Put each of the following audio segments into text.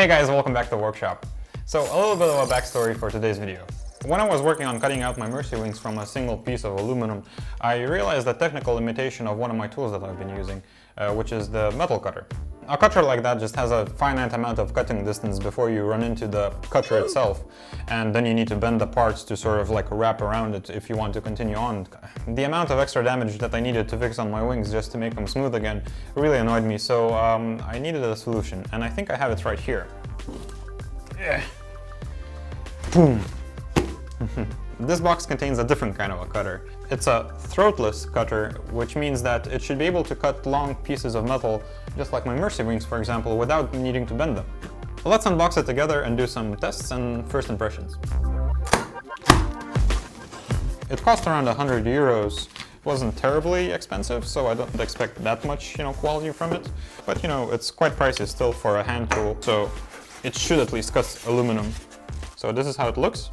Hey guys, welcome back to the workshop. So a little bit of a backstory for today's video. When I was working on cutting out my Mercy wings from a single piece of aluminum, I realized the technical limitation of one of my tools that I've been using, which is the metal cutter. A cutter like that just has a finite amount of cutting distance before you run into the cutter itself, and then you need to bend the parts to sort of like wrap around it if you want to continue on. The amount of extra damage that I needed to fix on my wings just to make them smooth again really annoyed me, so I needed a solution, and I think I have it right here. Yeah. Boom. This box contains a different kind of a cutter. It's a throatless cutter, which means that it should be able to cut long pieces of metal, just like my Mercy wings, for example, without needing to bend them. Let's unbox it together and do some tests and first impressions. It cost around 100 euros. It wasn't terribly expensive, so I don't expect that much, quality from it. But, it's quite pricey still for a hand tool, so it should at least cut aluminum. So this is how it looks.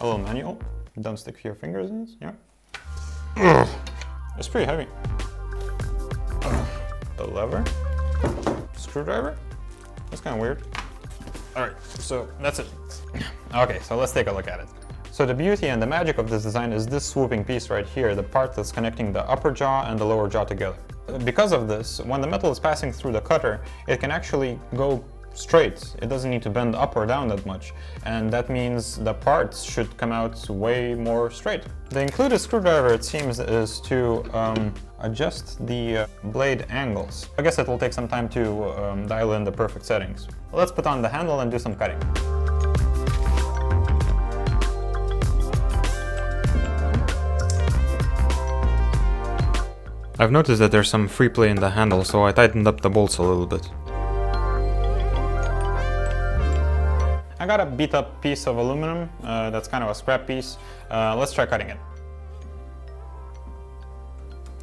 A little manual. Don't stick your fingers in this. Yeah. It's pretty heavy. The lever. Screwdriver. That's kind of weird. Alright, so that's it. Okay, so let's take a look at it. So the beauty and the magic of this design is this swooping piece right here, the part that's connecting the upper jaw and the lower jaw together. Because of this, when the metal is passing through the cutter, it can actually go straight. It doesn't need to bend up or down that much, and that means the parts should come out way more straight. The included screwdriver, it seems, is to adjust the blade angles. I guess it will take some time to dial in the perfect settings. Let's put on the handle and do some cutting. I've noticed that there's some free play in the handle, so I tightened up the bolts a little bit. I got a beat up piece of aluminum, that's kind of a scrap piece. Let's try cutting it.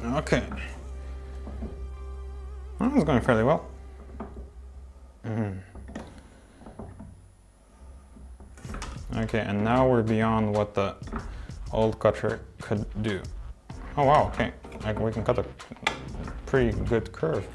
Okay. Well, it's going fairly well. Okay, and now we're beyond what the old cutter could do. Oh wow, okay. We can cut a pretty good curve.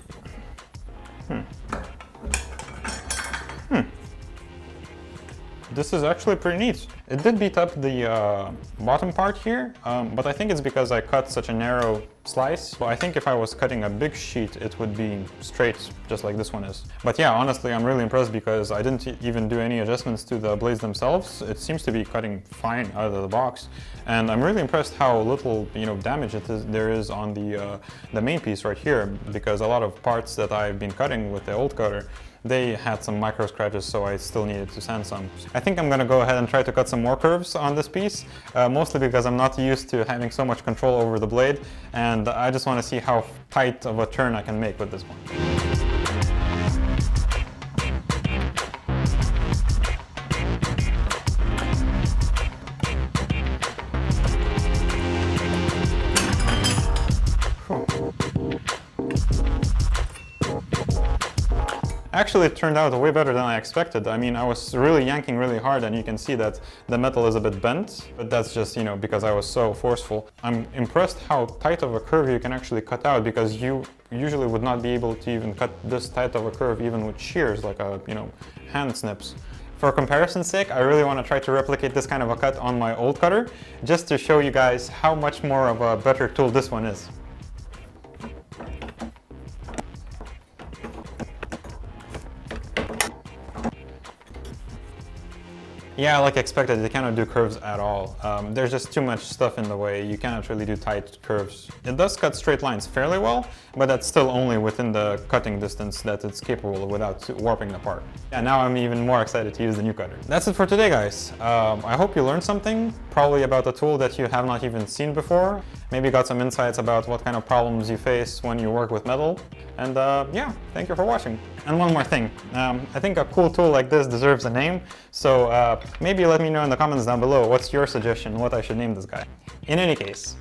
This is actually pretty neat. It did beat up the bottom part here, but I think it's because I cut such a narrow slice. But I think if I was cutting a big sheet, it would be straight, just like this one is. But yeah, honestly, I'm really impressed because I didn't even do any adjustments to the blades themselves. It seems to be cutting fine out of the box. And I'm really impressed how little, damage there is on the main piece right here, because a lot of parts that I've been cutting with the old cutter, they had some micro scratches, so I still needed to sand some. I think I'm gonna go ahead and try to cut some more curves on this piece, mostly because I'm not used to having so much control over the blade, and I just want to see how tight of a turn I can make with this one. Actually, it turned out way better than I expected. I mean, I was really yanking really hard, and you can see that the metal is a bit bent, but that's just, because I was so forceful. I'm impressed how tight of a curve you can actually cut out, because you usually would not be able to even cut this tight of a curve even with shears, like hand snips. For comparison's sake, I really want to try to replicate this kind of a cut on my old cutter, just to show you guys how much more of a better tool this one is. Yeah, like expected, you cannot do curves at all. There's just too much stuff in the way. You cannot really do tight curves. It does cut straight lines fairly well, but that's still only within the cutting distance that it's capable of without warping the part. Yeah, now I'm even more excited to use the new cutter. That's it for today, guys. I hope you learned something, probably about a tool that you have not even seen before. Maybe got some insights about what kind of problems you face when you work with metal. And yeah, thank you for watching. And one more thing, I think a cool tool like this deserves a name, so maybe let me know in the comments down below what's your suggestion, what I should name this guy. In any case,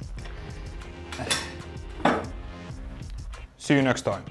see you next time.